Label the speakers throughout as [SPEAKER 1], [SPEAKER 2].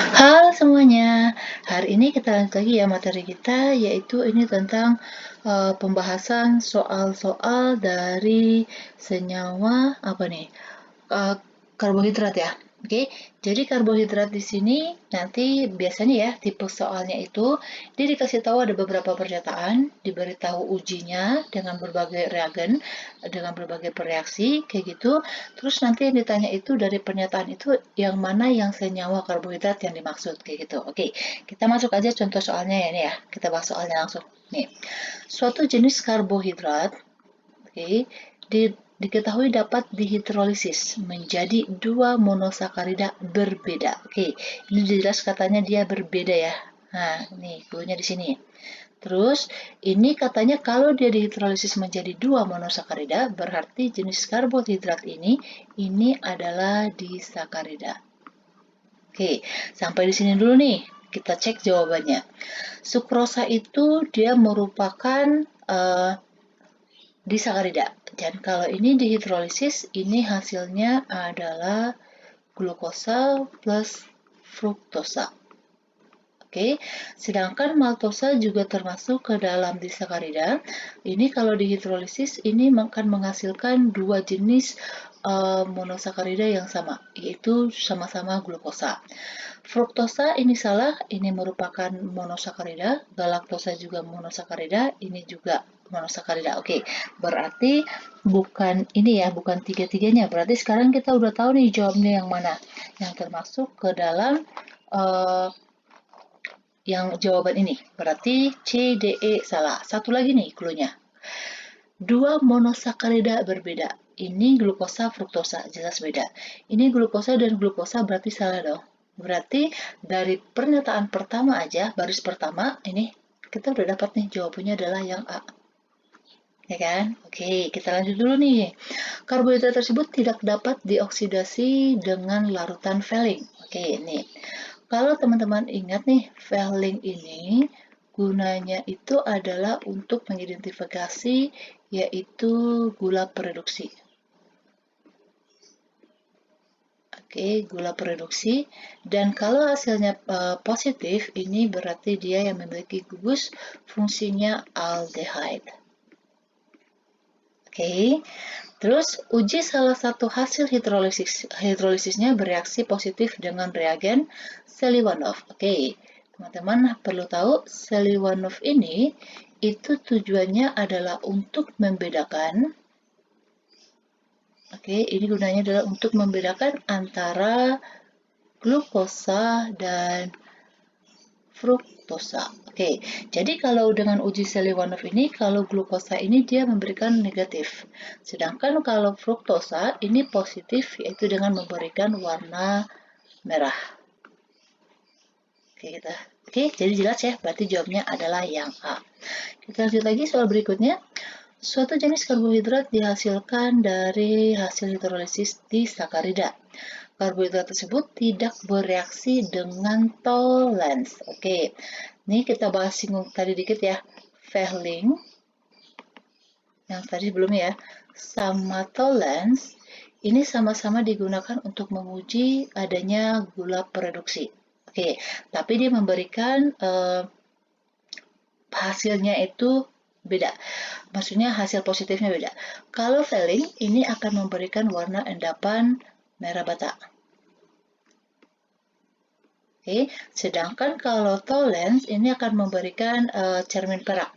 [SPEAKER 1] Halo semuanya, hari ini kita lanjut lagi ya materi kita, yaitu ini tentang pembahasan soal-soal dari senyawa apa nih? Eh, Karbohidrat ya. Oke, jadi karbohidrat di sini nanti biasanya ya tipe soalnya itu dia dikasih tahu ada beberapa pernyataan, diberitahu ujinya dengan berbagai reagen, dengan berbagai reaksi kayak gitu. Terus nanti yang ditanya itu dari pernyataan itu yang mana yang senyawa karbohidrat yang dimaksud kayak gitu. Oke, kita masuk aja contoh soalnya ya nih ya. Kita bahas soalnya langsung. Nih, suatu jenis karbohidrat, oke, diketahui dapat dihidrolisis menjadi dua monosakarida berbeda. Oke, ini jelas katanya dia berbeda ya. Nah, nih clue-nya di sini. Terus, ini katanya kalau dia dihidrolisis menjadi dua monosakarida, berarti jenis karbohidrat ini adalah disakarida. Oke, sampai di sini dulu nih. Kita cek jawabannya. Sukrosa itu dia merupakan disakarida. Dan kalau ini dihidrolisis, ini hasilnya adalah glukosa plus fruktosa. Oke, sedangkan maltosa juga termasuk ke dalam disakarida. Ini kalau dihidrolisis, ini akan menghasilkan dua jenis monosakarida yang sama, yaitu sama-sama glukosa. Fruktosa ini salah, ini merupakan monosakarida. Galaktosa juga monosakarida, ini juga monosakarida. Oke, berarti bukan ini ya, bukan tiga-tiganya. Berarti sekarang kita udah tahu nih jawabnya yang mana, yang termasuk ke dalam uh, yang jawaban ini. Berarti C, D, E salah. Satu lagi nih clue-nya. Dua monosakarida berbeda. Ini glukosa, fruktosa, jelas beda. Ini glukosa dan glukosa berarti salah dong. Berarti dari pernyataan pertama aja, baris pertama, ini kita udah dapat nih jawabannya adalah yang A. Ya kan? Oke, kita lanjut dulu nih. Karbohidrat tersebut tidak dapat dioksidasi dengan larutan Fehling. Oke, nih. Kalau teman-teman ingat nih, Fehling ini gunanya itu adalah untuk mengidentifikasi yaitu gula pereduksi. Oke, gula pereduksi. Dan kalau hasilnya positif, ini berarti dia yang memiliki gugus fungsinya aldehyde. Oke, terus uji salah satu hasil hidrolisisnya bereaksi positif dengan reagen Seliwanov. Oke, teman-teman perlu tahu Seliwanov ini itu tujuannya adalah untuk membedakan. Oke, ini gunanya adalah untuk membedakan antara glukosa dan fruktosa. Oke, jadi kalau dengan uji Seliwanov ini, kalau glukosa ini dia memberikan negatif. Sedangkan kalau fruktosa ini positif, yaitu dengan memberikan warna merah. Oke, Oke, jadi jelas ya, berarti jawabnya adalah yang A. Kita lanjut lagi soal berikutnya. Suatu jenis karbohidrat dihasilkan dari hasil hidrolisis di sakarida. Karbohidrat tersebut tidak bereaksi dengan Tollens. Oke, ini kita bahas singgung tadi dikit ya. Fehling, yang tadi sebelumnya ya, sama Tollens, ini sama-sama digunakan untuk menguji adanya gula pereduksi. Oke, tapi dia memberikan hasilnya itu beda. Maksudnya hasil positifnya beda. Kalau Fehling ini akan memberikan warna endapan merah bata. Oke, sedangkan kalau Tollens ini akan memberikan cermin perak.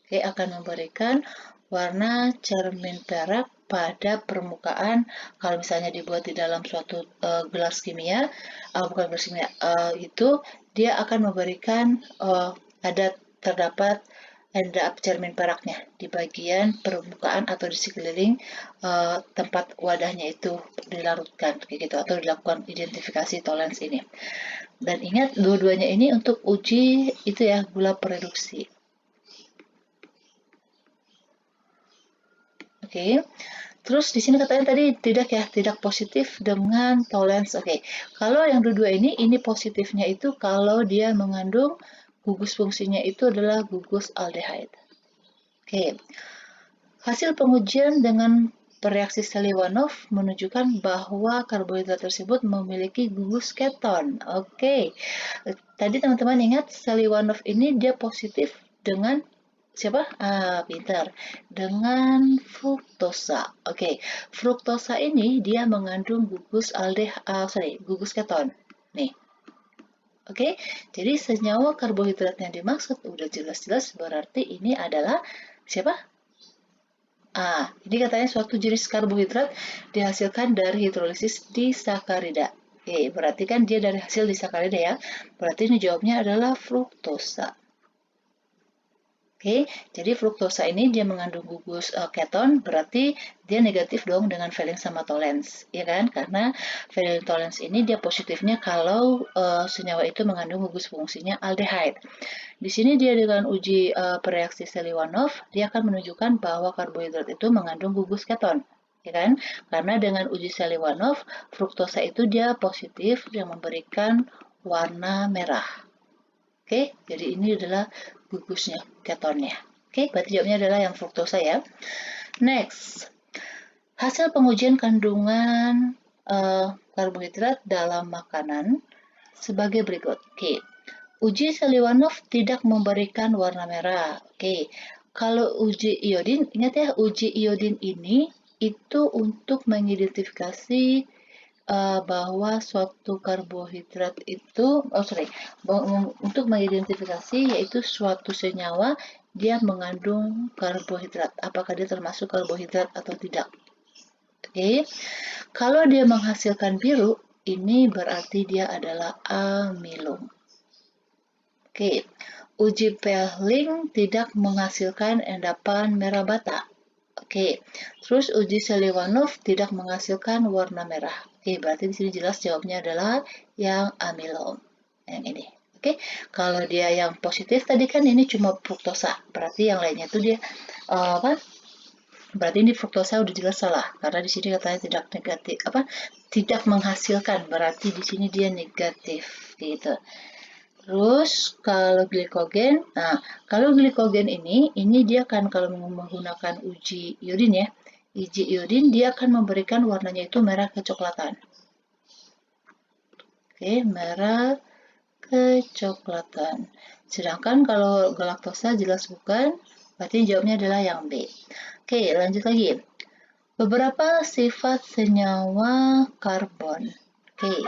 [SPEAKER 1] Oke, akan memberikan warna cermin perak pada permukaan kalau misalnya dibuat di dalam suatu gelas kimia, bukan gelas kimia, itu dia akan memberikan ada terdapat cermin peraknya di bagian permukaan atau di sekeliling tempat wadahnya itu dilarutkan kayak gitu atau dilakukan identifikasi toleransi ini. Dan ingat dua-duanya ini untuk uji itu ya gula pereduksi. Oke. Terus di sini katanya tadi tidak positif dengan toleransi. Oke. Kalau yang dua-dua ini positifnya itu kalau dia mengandung gugus fungsinya itu adalah gugus aldehyde. Oke. Hasil pengujian dengan reaksi Seliwanov menunjukkan bahwa karbohidrat tersebut memiliki gugus keton. Oke. Tadi teman-teman ingat Seliwanov ini dia positif dengan siapa? Pintar. Dengan fruktosa. Oke. Fruktosa ini dia mengandung gugus keton. Nih. Oke, jadi senyawa karbohidrat yang dimaksud udah jelas-jelas berarti ini adalah siapa? Ini katanya suatu jenis karbohidrat dihasilkan dari hidrolisis disakarida. Oke, berarti kan dia dari hasil disakarida ya. Berarti ini jawabnya adalah fruktosa. Oke, jadi fruktosa ini dia mengandung gugus keton, berarti dia negatif dong dengan Fehling sama Tollens, ya kan? Karena Fehling Tollens ini dia positifnya kalau senyawa itu mengandung gugus fungsinya aldehyde. Di sini dia dengan uji bereaksi Seliwanov, dia akan menunjukkan bahwa karbohidrat itu mengandung gugus keton, ya kan? Karena dengan uji Seliwanov, fruktosa itu dia positif yang memberikan warna merah. Oke, jadi ini adalah gugusnya, ketonnya. Oke, berarti jawabnya adalah yang fruktosa ya. Next, hasil pengujian kandungan karbohidrat dalam makanan sebagai berikut. Oke, uji Seliwanov tidak memberikan warna merah. Oke, kalau uji iodin, ingat ya, uji iodin ini itu untuk mengidentifikasi bahwa suatu karbohidrat itu, untuk mengidentifikasi yaitu suatu senyawa dia mengandung karbohidrat, apakah dia termasuk karbohidrat atau tidak. Oke, kalau dia menghasilkan biru, ini berarti dia adalah amilum. Oke, uji Fehling tidak menghasilkan endapan merah bata. Oke, terus uji Seliwanov tidak menghasilkan warna merah. Oke, berarti di sini jelas jawabnya adalah yang amilum. Yang ini. Oke, kalau dia yang positif tadi kan ini cuma fruktosa. Berarti yang lainnya itu dia apa? Berarti ini fruktosa udah jelas salah karena di sini katanya tidak negatif tidak menghasilkan. Berarti di sini dia negatif gitu. Terus kalau glikogen, kalau glikogen ini dia kan kalau menggunakan uji iodin ya, uji iodin dia akan memberikan warnanya itu merah kecoklatan. Oke, merah kecoklatan. Sedangkan kalau galaktosa jelas bukan, berarti jawabnya adalah yang B. Oke, lanjut lagi. Beberapa sifat senyawa karbon. Oke.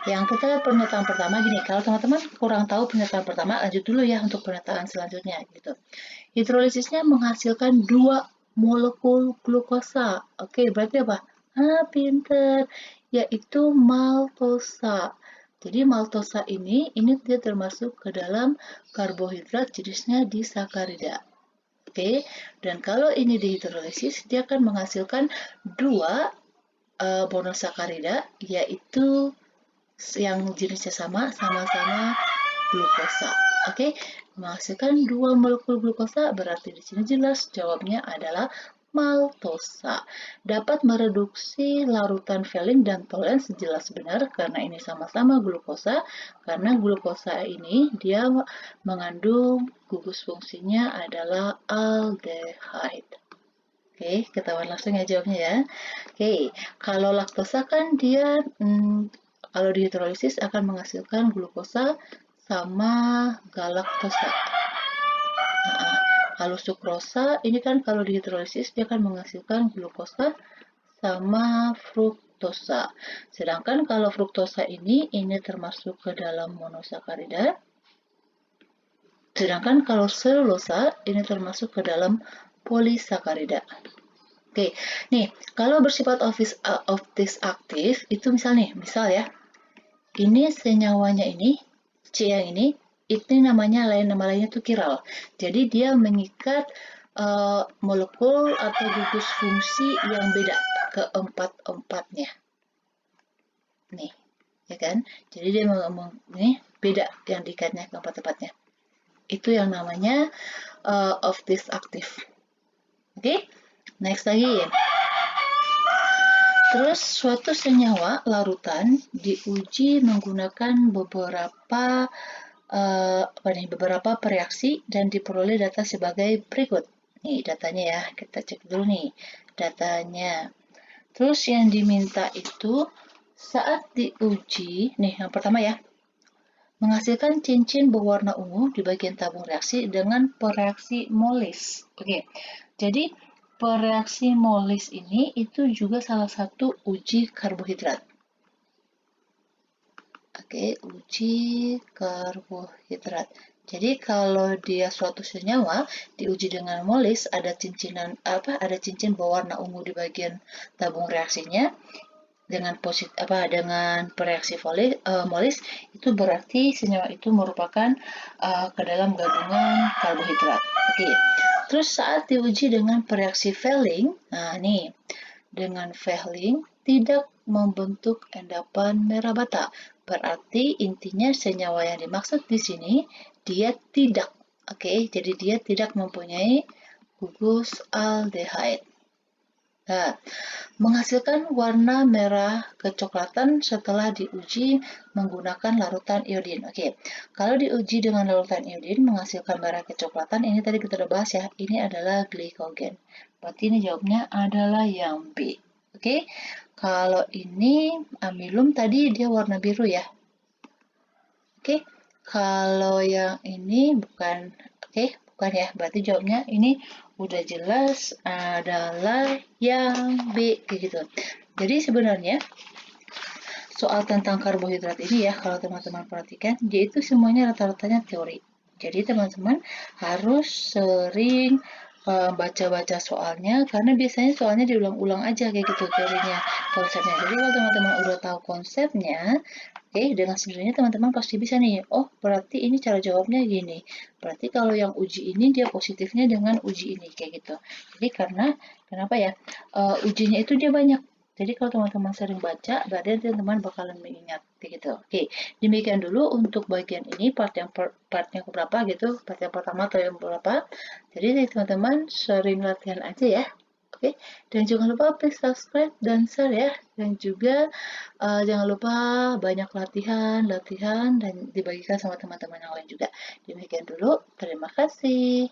[SPEAKER 1] Yang kita lihat pernyataan pertama gini, kalau teman-teman kurang tahu pernyataan pertama, lanjut dulu ya untuk pernyataan selanjutnya gitu. Hidrolisisnya menghasilkan 2 molekul glukosa. Oke, berarti apa? Pinter. Yaitu maltosa. Jadi maltosa ini dia termasuk ke dalam karbohidrat jenisnya disakarida. Oke, dan kalau ini dihidrolisis, dia akan menghasilkan 2 monosakarida, yaitu yang jenisnya sama-sama glukosa. Oke, menghasilkan 2 molekul glukosa berarti di sini jelas jawabnya adalah maltosa. Dapat mereduksi larutan Fehling dan Tollens jelas benar karena ini sama-sama glukosa. Karena glukosa ini dia mengandung gugus fungsinya adalah aldehyde. Oke, ketahuan langsung ya jawabnya ya. Oke, kalau laktosa kan dia kalau dihidrolisis akan menghasilkan glukosa sama galaktosa. Kalau sukrosa ini kan kalau dihidrolisis dia akan menghasilkan glukosa sama fruktosa. Sedangkan kalau fruktosa ini termasuk ke dalam monosakarida. Sedangkan kalau selulosa ini termasuk ke dalam polisakarida. Oke, nih kalau bersifat optis aktif itu misal ya, ini senyawanya ini, C yang ini namanya nama lainnya tuh kiral. Jadi dia mengikat molekul atau gugus fungsi yang beda keempat-empatnya. Nih, ya kan? Jadi dia nih beda yang diikatnya keempat-empatnya. Itu yang namanya optis aktif. Oke, next lagi. Terus suatu senyawa larutan diuji menggunakan beberapa bereaksi dan diperoleh data sebagai berikut. Nih datanya ya, kita cek dulu nih datanya. Terus yang diminta itu saat diuji, nih yang pertama ya, menghasilkan cincin berwarna ungu di bagian tabung reaksi dengan pereaksi Molis. Oke, jadi pereaksi Molis ini itu juga salah satu uji karbohidrat. Oke, uji karbohidrat. Jadi kalau dia suatu senyawa diuji dengan molis, ada ada cincin berwarna ungu di bagian tabung reaksinya dengan pereaksi molis, itu berarti senyawa itu merupakan ke dalam gabungan karbohidrat. Oke. Terus saat diuji dengan pereaksi Fehling, nah nih dengan Fehling tidak membentuk endapan merah bata. Berarti intinya senyawa yang dimaksud di sini dia tidak, oke, jadi dia tidak mempunyai gugus aldehyde. Nah, menghasilkan warna merah kecoklatan setelah diuji menggunakan larutan iodin. Oke, kalau diuji dengan larutan iodin menghasilkan merah kecoklatan, ini tadi kita udah bahas ya, ini adalah glikogen. Berarti ini jawabnya adalah yang B. Oke, kalau ini amilum tadi dia warna biru ya. Oke, kalau yang ini bukan, bukan ya. Berarti jawabnya ini udah jelas adalah yang B, kayak gitu. Jadi sebenarnya soal tentang karbohidrat ini ya, kalau teman-teman perhatikan, dia itu semuanya rata-ratanya teori. Jadi teman-teman harus sering baca-baca soalnya, karena biasanya soalnya diulang-ulang aja kayak gitu teorinya, konsepnya. Jadi kalau teman-teman udah tahu konsepnya, oke, dengan sendirinya teman-teman pasti bisa nih, oh berarti ini cara jawabnya gini. Berarti kalau yang uji ini dia positifnya dengan uji ini, kayak gitu. Jadi kenapa ya, ujinya itu dia banyak. Jadi kalau teman-teman sering baca, berarti teman-teman bakalan mengingat, kayak gitu. Oke, demikian dulu untuk bagian ini, partnya berapa gitu, part yang pertama atau yang berapa. Jadi teman-teman sering latihan aja ya. Oke, dan jangan lupa please subscribe dan share ya. Dan juga jangan lupa banyak latihan dan dibagikan sama teman-teman yang lain juga. Demikian dulu, terima kasih.